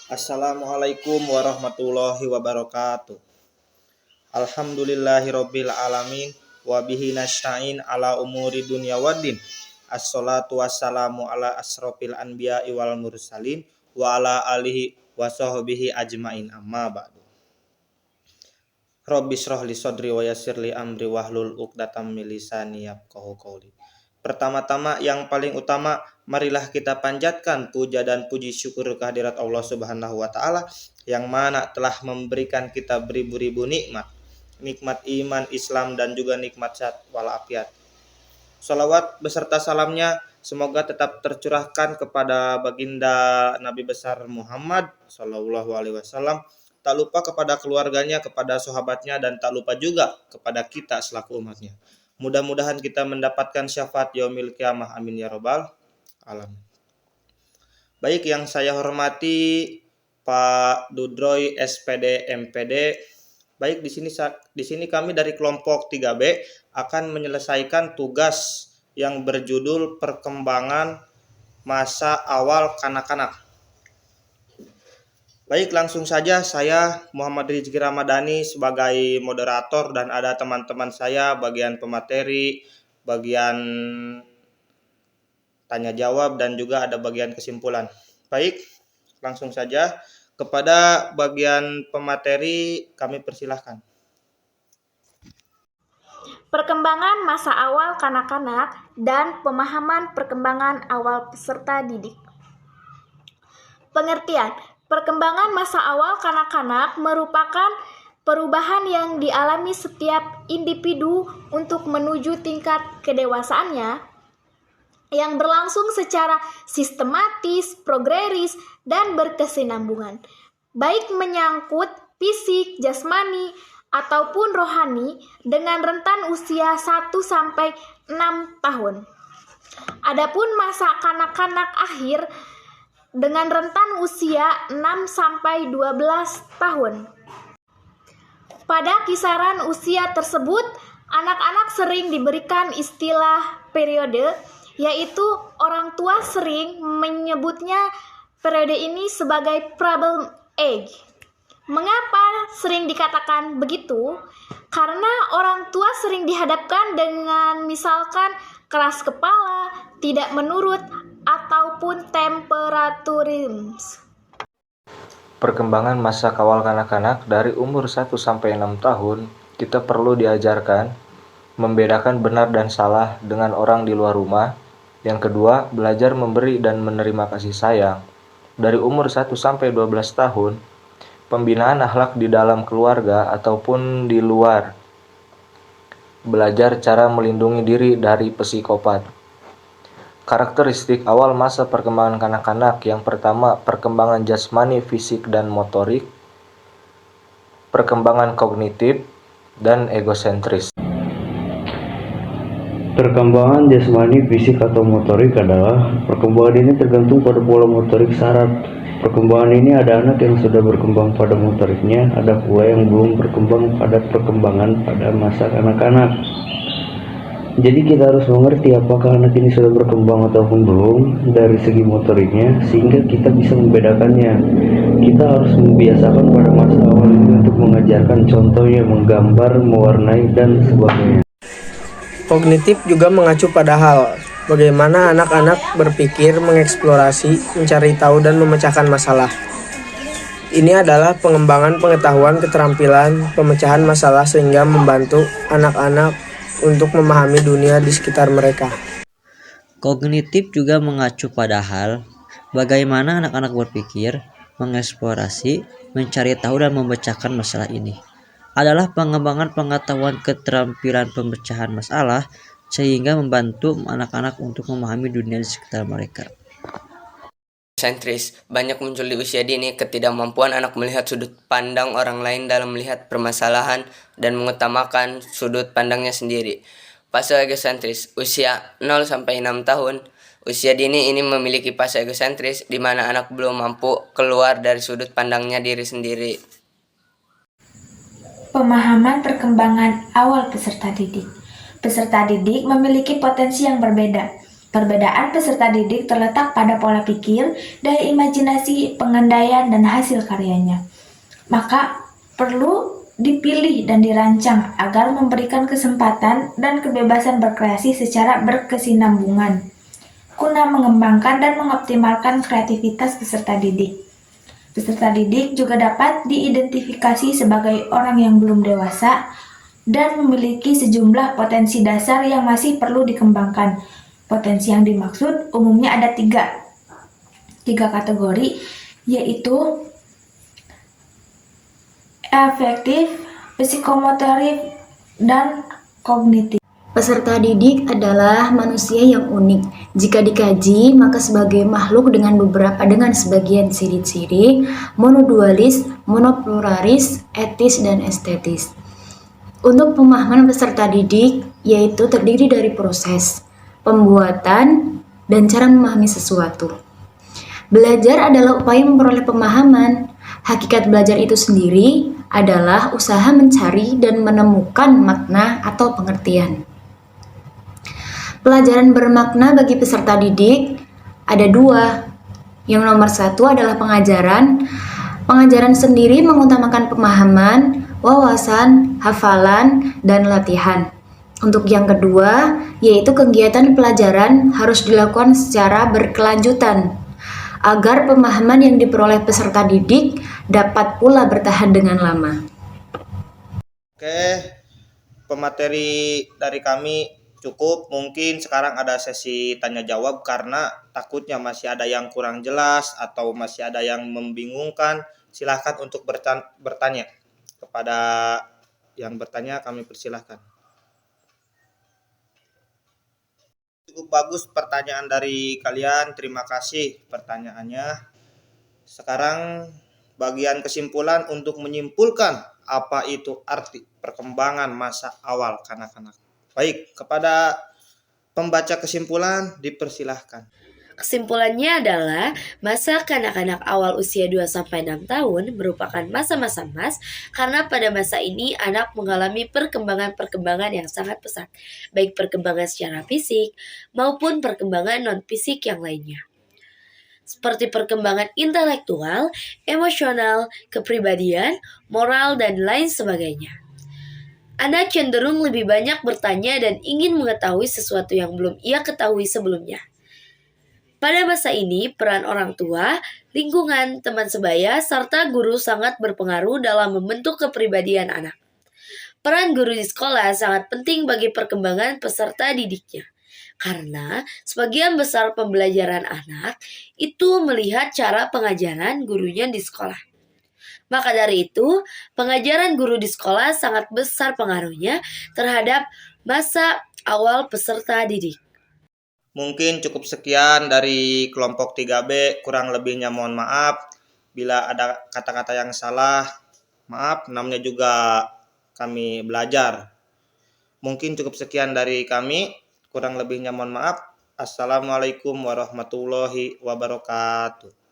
Assalamualaikum warahmatullahi wabarakatuh. Alhamdulillahirabbil alamin wa bihi nasta'in ala umuri dunya waddin. Assalatu wassalamu ala asrofil anbiya'i wal mursalin wa ala alihi wa sahbihi ajmain, amma ba'du. Rabbi shrah li sadri wa yassir li amri wahlul 'uqdatam min lisani yafqahu qawli. Pertama-tama yang paling utama, marilah kita panjatkan puja dan puji syukur kehadirat Allah Subhanahu wa taala yang mana telah memberikan kita beribu-ribu nikmat iman, Islam, dan juga nikmat sehat walafiat. Salawat beserta salamnya semoga tetap tercurahkan kepada baginda Nabi besar Muhammad sallallahu alaihi wasallam, tak lupa kepada keluarganya, kepada sahabatnya, dan tak lupa juga kepada kita selaku umatnya. Mudah-mudahan kita mendapatkan syafaat yaumil qiyamah, amin ya rabbal alamin. Baik, yang saya hormati Pak Dudroy SPD MPD. Baik, di sini kami dari kelompok 3B akan menyelesaikan tugas yang berjudul perkembangan masa awal kanak-kanak. Baik, langsung saja saya Muhammad Rizky Ramadhani sebagai moderator dan ada teman-teman saya bagian pemateri, bagian tanya jawab, dan juga ada bagian kesimpulan. Baik, langsung saja kepada bagian pemateri kami persilahkan. Perkembangan masa awal kanak-kanak dan pemahaman perkembangan awal peserta didik. Pengertian: perkembangan masa awal kanak-kanak merupakan perubahan yang dialami setiap individu untuk menuju tingkat kedewasaannya yang berlangsung secara sistematis, progresif, dan berkesinambungan, baik menyangkut fisik, jasmani, ataupun rohani dengan rentan usia 1 sampai 6 tahun. Adapun masa kanak-kanak akhir dengan rentan usia 6 sampai 12 tahun. Pada kisaran usia tersebut, anak-anak sering diberikan istilah periode, yaitu orang tua sering menyebutnya periode ini sebagai problem age. Mengapa sering dikatakan begitu? Karena orang tua sering dihadapkan dengan misalkan keras kepala, tidak menurut, ataupun temperaturisme. Perkembangan masa kawal kanak-kanak dari umur 1 sampai 6 tahun, kita perlu diajarkan membedakan benar dan salah dengan orang di luar rumah. Yang kedua, belajar memberi dan menerima kasih sayang. Dari umur 1 sampai 12 tahun, pembinaan akhlak di dalam keluarga ataupun di luar. Belajar cara melindungi diri dari psikopat. Karakteristik awal masa perkembangan kanak-kanak: yang pertama, perkembangan jasmani, fisik, dan motorik, perkembangan kognitif, dan egosentris. Perkembangan jasmani, fisik, atau motorik adalah perkembangan ini tergantung pada pola motorik syarat. Perkembangan ini ada anak yang sudah berkembang pada motoriknya, ada pula yang belum berkembang pada perkembangan pada masa kanak-kanak. Jadi kita harus mengerti apakah anak ini sudah berkembang ataupun belum dari segi motoriknya, sehingga kita bisa membedakannya. Kita harus membiasakan pada masa awal ini untuk mengajarkan contohnya, menggambar, mewarnai, dan sebagainya. Kognitif juga mengacu pada hal bagaimana anak-anak berpikir, mengeksplorasi, mencari tahu, dan memecahkan masalah. Ini adalah pengembangan pengetahuan, keterampilan, pemecahan masalah sehingga membantu anak-anak untuk memahami dunia di sekitar mereka. Kognitif juga mengacu pada hal bagaimana anak-anak berpikir, mengeksplorasi, mencari tahu, dan memecahkan masalah. Ini adalah pengembangan pengetahuan, keterampilan, pemecahan masalah sehingga membantu anak-anak untuk memahami dunia di sekitar mereka. Sentris banyak muncul di usia dini. Ketidakmampuan anak melihat sudut pandang orang lain dalam melihat permasalahan dan mengutamakan sudut pandangnya sendiri. Fase egosentris usia 0 sampai 6 tahun. Usia dini ini memiliki fase egosentris di mana anak belum mampu keluar dari sudut pandangnya diri sendiri. Pemahaman perkembangan awal peserta didik. Peserta didik memiliki potensi yang berbeda. Perbedaan peserta didik terletak pada pola pikir, daya imajinasi, pengendalian, dan hasil karyanya. Maka perlu dipilih dan dirancang agar memberikan kesempatan dan kebebasan berkreasi secara berkesinambungan, guna mengembangkan dan mengoptimalkan kreativitas peserta didik. Peserta didik juga dapat diidentifikasi sebagai orang yang belum dewasa dan memiliki sejumlah potensi dasar yang masih perlu dikembangkan. Potensi yang dimaksud umumnya ada tiga kategori, yaitu afektif, psikomotorik, dan kognitif. Peserta didik adalah manusia yang unik. Jika dikaji, maka sebagai makhluk dengan sebagian ciri-ciri monodualis, monopluralis, etis, dan estetis. Untuk pemahaman peserta didik, yaitu terdiri dari proses, pembuatan, dan cara memahami sesuatu. Belajar adalah upaya memperoleh pemahaman. Hakikat belajar itu sendiri adalah usaha mencari dan menemukan makna atau pengertian. Pelajaran bermakna bagi peserta didik ada dua. Yang nomor satu adalah pengajaran. Pengajaran sendiri mengutamakan pemahaman, wawasan, hafalan, dan latihan. Untuk yang kedua, yaitu kegiatan pelajaran harus dilakukan secara berkelanjutan, agar pemahaman yang diperoleh peserta didik dapat pula bertahan dengan lama. Oke, pemateri dari kami cukup. Mungkin sekarang ada sesi tanya jawab karena takutnya masih ada yang kurang jelas atau masih ada yang membingungkan. Silahkan untuk bertanya. Kepada yang bertanya kami persilahkan. Cukup bagus pertanyaan dari kalian, terima kasih pertanyaannya. Sekarang bagian kesimpulan untuk menyimpulkan apa itu arti perkembangan masa awal kanak-kanak. Baik, kepada pembaca kesimpulan dipersilahkan. Kesimpulannya adalah masa kanak-kanak awal usia 2-6 tahun merupakan masa-masa emas karena pada masa ini anak mengalami perkembangan-perkembangan yang sangat pesat, baik perkembangan secara fisik maupun perkembangan non-fisik yang lainnya. Seperti perkembangan intelektual, emosional, kepribadian, moral, dan lain sebagainya. Anak cenderung lebih banyak bertanya dan ingin mengetahui sesuatu yang belum ia ketahui sebelumnya. Pada masa ini, peran orang tua, lingkungan, teman sebaya, serta guru sangat berpengaruh dalam membentuk kepribadian anak. Peran guru di sekolah sangat penting bagi perkembangan peserta didiknya, karena sebagian besar pembelajaran anak itu melihat cara pengajaran gurunya di sekolah. Maka dari itu, pengajaran guru di sekolah sangat besar pengaruhnya terhadap masa awal peserta didik. Mungkin cukup sekian dari kelompok 3B, kurang lebihnya mohon maaf. Bila ada kata-kata yang salah, maaf, namanya juga kami belajar. Mungkin cukup sekian dari kami, kurang lebihnya mohon maaf. Assalamualaikum warahmatullahi wabarakatuh.